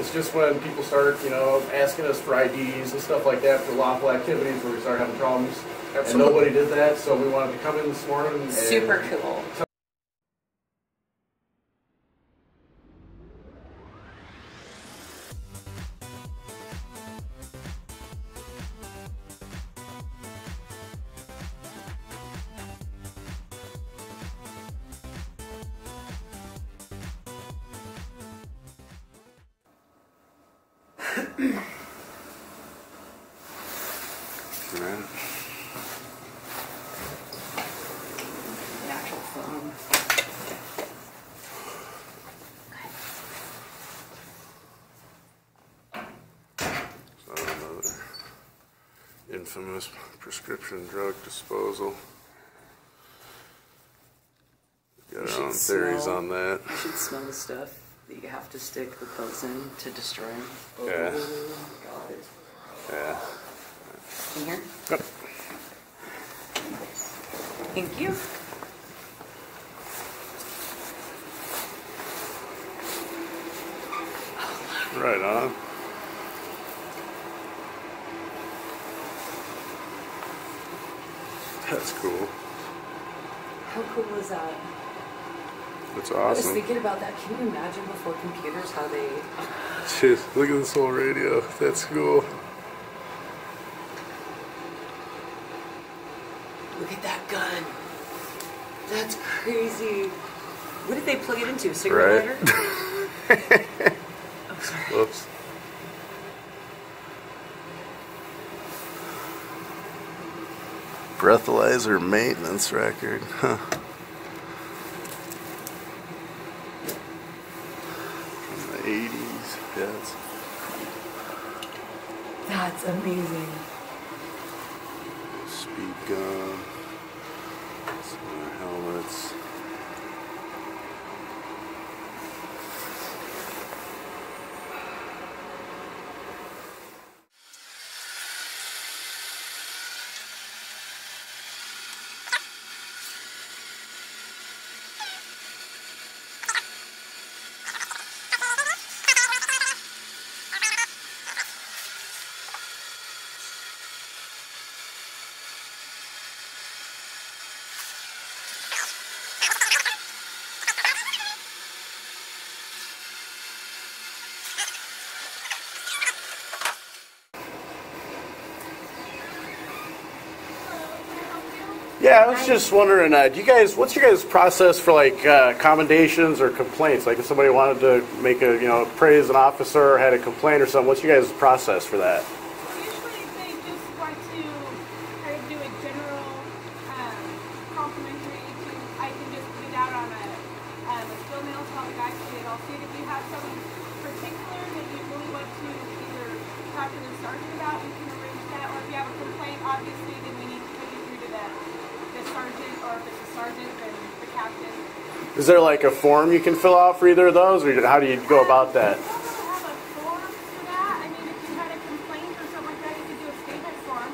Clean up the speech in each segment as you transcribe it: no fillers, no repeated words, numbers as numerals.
It's just when people start, you know, asking us for IDs and stuff like that for lawful activities where we start having problems. Absolutely. And nobody did that, so we wanted to come in this morning. And super cool. Natural foam. So another infamous prescription drug disposal. Got our own theories on that. You should smell the stuff that you have to stick the pills in to destroy them. Yeah. God. Yeah. In here? Yep. Thank you. Right on. That's cool. How cool is that? That's I was awesome. thinking about that. Can you imagine before computers how they... Jeez, look at this whole radio. That's cool. Look at that gun. That's crazy. What did they plug it into? A cigarette lighter? Oh, sorry. Whoops. Breathalyzer maintenance record. Huh. From the 80s. Yes. That's amazing. Speed gun. Some other helmets. Yeah, I was just wondering, do you guys, what's your guys' process for like commendations or complaints? Like if somebody wanted to make a, you know, praise an officer or had a complaint or something, what's your guys' process for that? Usually they just want to kind of do a general complimentary to, I can just put it out on a steel mail, tell the guys to get it all see it. If you have something particular that you really want to either talk to the sergeant about, we can arrange that. Or if you have a complaint, obviously, then we need to put you through to the sergeant, or if it's a sergeant, then the captain. Is there like a form you can fill out for either of those, or how do you go about that? We don't really have a form for that. I mean, if you had a complaint or something like that, you could do a statement form.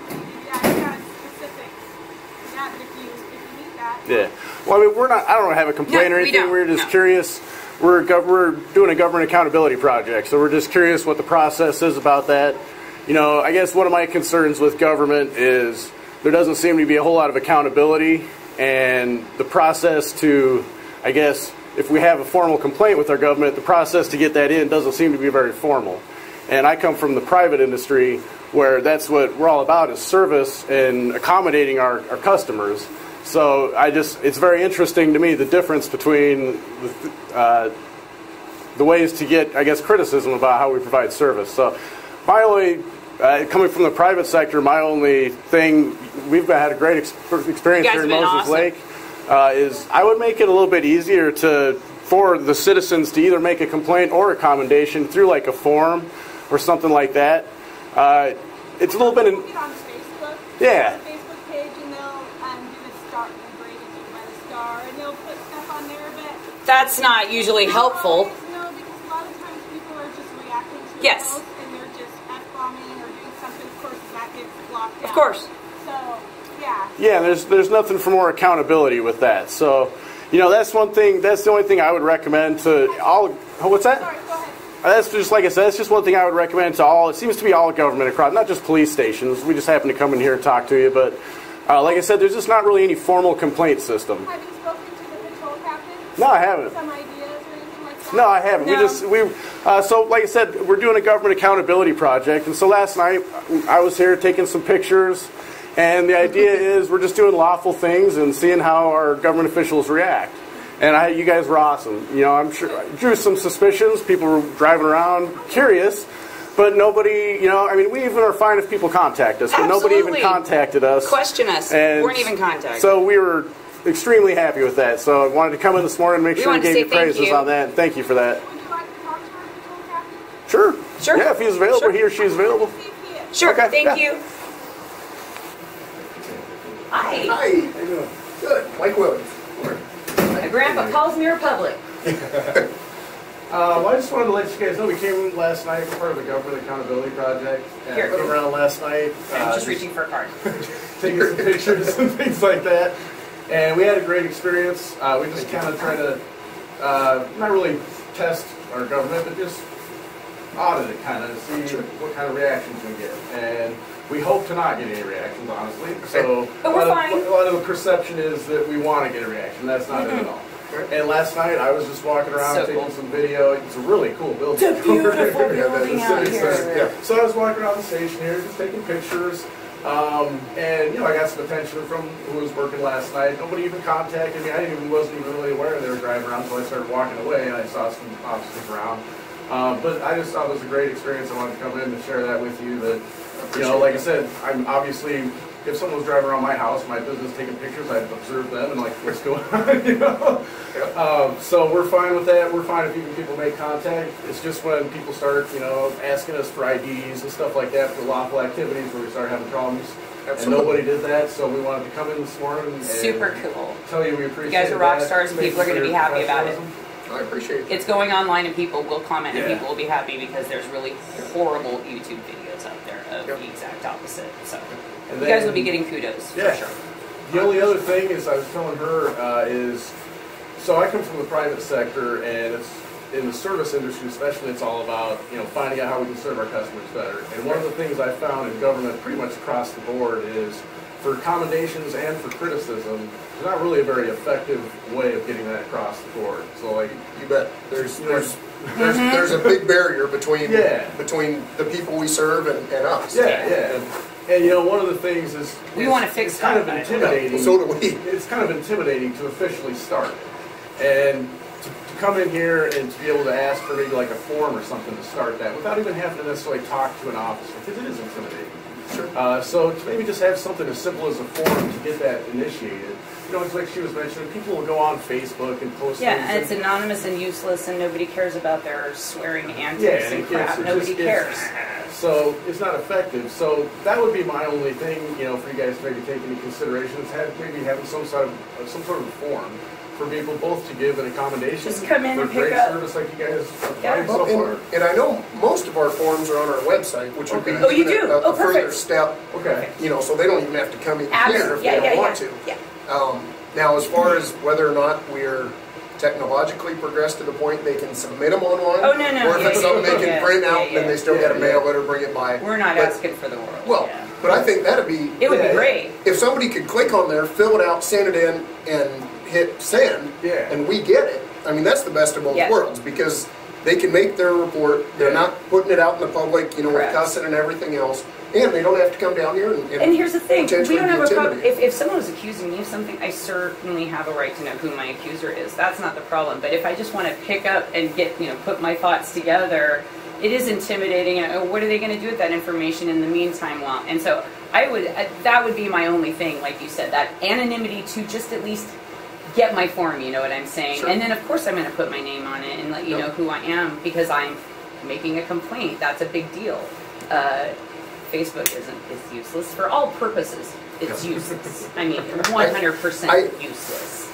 Yeah, it's not specific to that, but if you need that. Yeah. Well, I mean, I don't have a complaint or anything. We're just curious. We're doing a government accountability project, so we're just curious what the process is about that. You know, I guess one of my concerns with government is there doesn't seem to be a whole lot of accountability, and the process to, I guess, if we have a formal complaint with our government, the process to get that in doesn't seem to be very formal. And I come from the private industry where that's what we're all about, is service and accommodating our customers. So it's very interesting to me, the difference between the ways to get, I guess, criticism about how we provide service. So my only, coming from the private sector, my only thing, we've had a great experience here in Moses Lake, is I would make it a little bit easier for the citizens to either make a complaint or a commendation through like a form or something like that. It's a little bit in... Get on Facebook. Yeah. Facebook page, and they'll do the star, graded you by the star, and they'll put stuff on there, but... That's not usually helpful. No, because a lot of times people are just reacting to Yes. a post, and they're just F-bombing or doing something. Of course, that gets blocked out. Of course. So, yeah. Yeah, there's nothing for more accountability with that. So, you know, that's one thing. That's the only thing I would recommend to all. What's that? Sorry, go ahead. that's just, like I said, that's just one thing I would recommend to all. It seems to be all government across, not just police stations. We just happen to come in here and talk to you, but like I said, there's just not really any formal complaint system. Have you spoken to the patrol captain? No, I haven't. Some ideas or anything like that? No, I haven't. No. So like I said, we're doing a government accountability project, and so last night I was here taking some pictures, and the idea is we're just doing lawful things and seeing how our government officials react. And you guys were awesome. You know, I'm sure I drew some suspicions. People were driving around curious, but nobody, you know, I mean, we even are fine if people contact us, but nobody even contacted us. Question us. Weren't even contacted. So we were extremely happy with that. So I wanted to come in this morning and make sure we gave you praises on that. And thank you for that. Would you like to talk to our patrol captain? Sure. Sure. Yeah, if he's available, Sure. he or she's available. See if he is. Sure, Okay, thank yeah. you. Hi. Hi, how you doing? Good. Mike Williams. My grandpa calls me Republic. Well, I just wanted to let you guys know we came last night for part of the government accountability project. And Here. came around last night. I'm just reaching for a card. Taking some pictures and things like that. And we had a great experience. We just kind of try to, not really test our government, but just audit it kind of to see what kind of reactions we get. And we hope to not get any reactions, honestly. So But we're fine. A lot of the perception is that we want to get a reaction. That's not it at all. And last night I was just walking around So taking cool. some video. It's a really cool building. It's a beautiful building The out city here. center. So I was walking around the station here, just taking pictures. And you know, I got some attention from who was working last night. Nobody even contacted me. Wasn't even really aware they were driving around until I started walking away and I saw some officers around. But I just thought it was a great experience. I wanted to come in and share that with you. That, you know, like I said, I'm obviously, if someone was driving around my house, my business, taking pictures, I'd observe them and like, what's going on, you know? So we're fine with that. We're fine if even people make contact. It's just when people start, you know, asking us for IDs and stuff like that for lawful activities where we start having problems. And nobody did that, so we wanted to come in this morning and Super cool. tell you we appreciate it. You guys are rock stars and people are going to be happy about it. I appreciate it. It's going online and people will comment and people will be happy because there's really horrible YouTube videos out there of the exact opposite. So And you guys will be getting kudos for sure. The only other thing is I was telling her is, so I come from the private sector and it's in the service industry especially, it's all about, you know, finding out how we can serve our customers better. And one of the things I found in government pretty much across the board is for commendations and for criticism, there's not really a very effective way of getting that across the board. So like, You bet. There's a big barrier between the people we serve and us. And you know, one of the things is We want to fix it's kind of that. intimidating. So do we. It's kind of intimidating to officially start, and to come in here and to be able to ask for maybe like a form or something to start that without even having to necessarily talk to an officer, because it is intimidating. Sure. So to maybe just have something as simple as a form to get that initiated. You know, it's like she was mentioning, people will go on Facebook and post Yeah, things. and it's anonymous and useless and nobody cares about their swearing antics and and crap. Nobody cares. So it's not effective. So that would be my only thing, you know, for you guys to maybe take into consideration is maybe having some sort of form for people both to give an accommodation. Just come in for and pick great up. service like you guys have Yeah. provided so far. And I know most of our forms are on our website, which would be Oh, you do? a further Perfect. step. Okay. You know, so they don't even have to come in here if they don't want to. Yeah. Now, as far as whether or not we're technologically progressed to the point they can submit them online, Oh, no. or if it's something they can print out and then they still got to mail it or bring it by. We're not But- asking for the world. Well, yeah. but I think that'd be. It would be great. If somebody could click on there, fill it out, send it in, and hit send, and we get it. I mean, that's the best of both worlds because they can make their report. They're not putting it out in the public, you know, with cussing and everything else, and they don't have to come down here And here's the thing: we don't have a problem. intimidated. If someone was accusing me of something, I certainly have a right to know who my accuser is. That's not the problem. But if I just want to pick up and get, you know, put my thoughts together, it is intimidating. And what are they going to do with that information in the meantime? Well, and so that would be my only thing, like you said, that anonymity to just at least get my form, you know what I'm saying? Sure. And then of course I'm going to put my name on it and let you know who I am because I'm making a complaint. That's a big deal. Facebook is useless for all purposes. It's useless. I mean, 100% useless.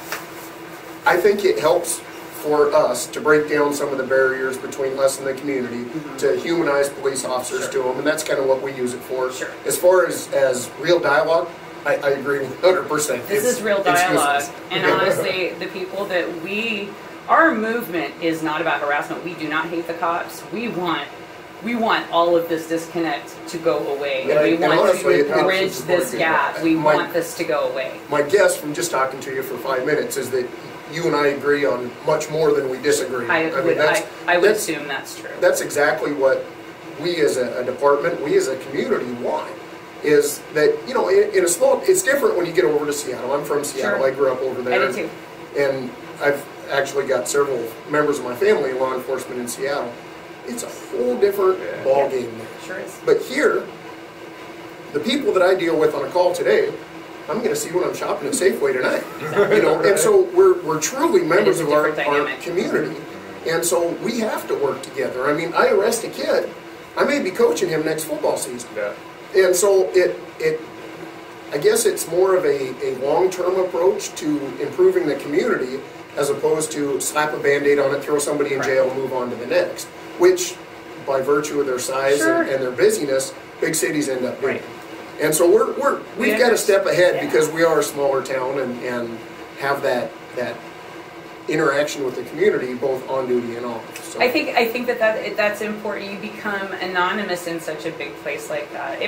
I think it helps for us to break down some of the barriers between us and the community, to humanize police officers to them, and that's kind of what we use it for. Sure. As far as real dialogue, I agree 100%. This is real dialogue, useless. and honestly, the people that we our movement is not about harassment. We do not hate the cops. We want all of this disconnect to go away. Yeah, and we want honestly, to bridge this gap. We want this to go away. My guess from just talking to you for 5 minutes is that you and I agree on much more than we disagree. I would assume that's true. That's exactly what we as a department, we as a community want. Is that, you know, in a small, it's different when you get over to Seattle. I'm from Seattle. Sure. I grew up over there. I did too. And I've actually got several members of my family in law enforcement in Seattle. It's a whole different ball game there. Sure is. But here, the people that I deal with on a call today, I'm going to see when I'm shopping at Safeway tonight. Exactly. You know, and so we're truly members of our community, and so we have to work together. I mean, I arrest a kid, I may be coaching him next football season. Yeah. And so I guess it's more of a long-term approach to improving the community as opposed to slap a Band-Aid on it, throw somebody in jail, and move on to the next, which by virtue of their size and their busyness, big cities end up doing. And so we've got to step ahead because we are a smaller town and have that interaction with the community both on duty and off. So. I think that's important. You become anonymous in such a big place like that.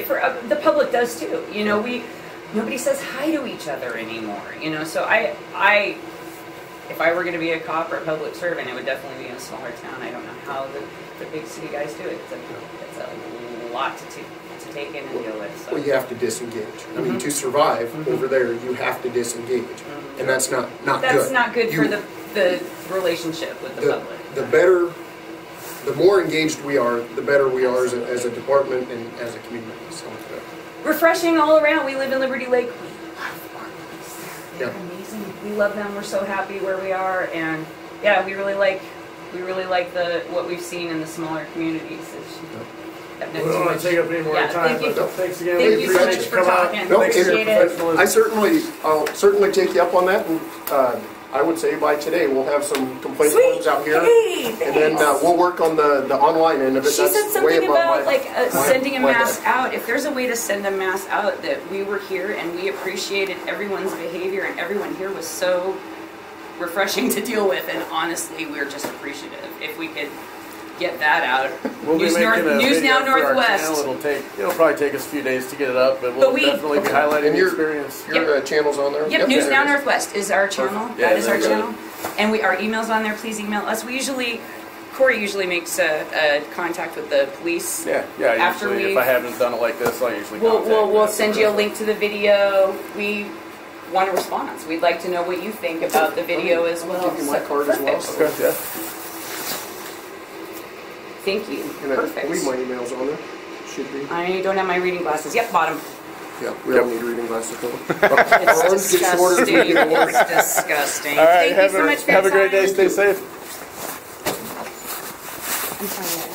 The public does too. You know, nobody says hi to each other anymore. You know, so if I were going to be a cop or a public servant, it would definitely be in a smaller town. I don't know how the big city guys do it. It's a lot to take in and deal with. So. Well, you have to disengage. I mean, to survive over there, you have to disengage, and that's not good. That's not good for the relationship with the public. The more engaged we are, the better we are as a department and as a community. So. Refreshing all around. We live in Liberty Lake. We love our police. They're amazing. We love them. We're so happy where we are, and yeah, we really like what we've seen in the smaller communities. We don't want to take up any more time, but thanks again. Thank you so much for talking. Appreciate it. I'll certainly take you up on that. And, I would say by today we'll have some complaint forms out here, and then we'll work on the online end of it. She said something about sending a mass out. If there's a way to send a mass out that we were here and we appreciated everyone's behavior and everyone here was so refreshing to deal with, and honestly, we're just appreciative. If we could get that out. We'll News Now Northwest. It'll probably take us a few days to get it up, but we'll definitely be highlighting the experience. Your channel's on there? Yep, News Now Northwest is our channel. That is our channel. And our email's on there. Please email us. Corey usually makes a contact with the police. Yeah. After if I haven't done it like this, I'll usually we'll send you a link to the video. We want a response. We'd like to know what you think about the video as well. I'll give you my card as well. Okay, yeah. Thank you. And perfect. I believe my email's on there. Should be. I don't have my reading glasses. Yep, bottom. Yeah, we don't need reading glasses. It's disgusting. It's disgusting. All right, Thank you so much for have a great day. Stay safe. I'm sorry.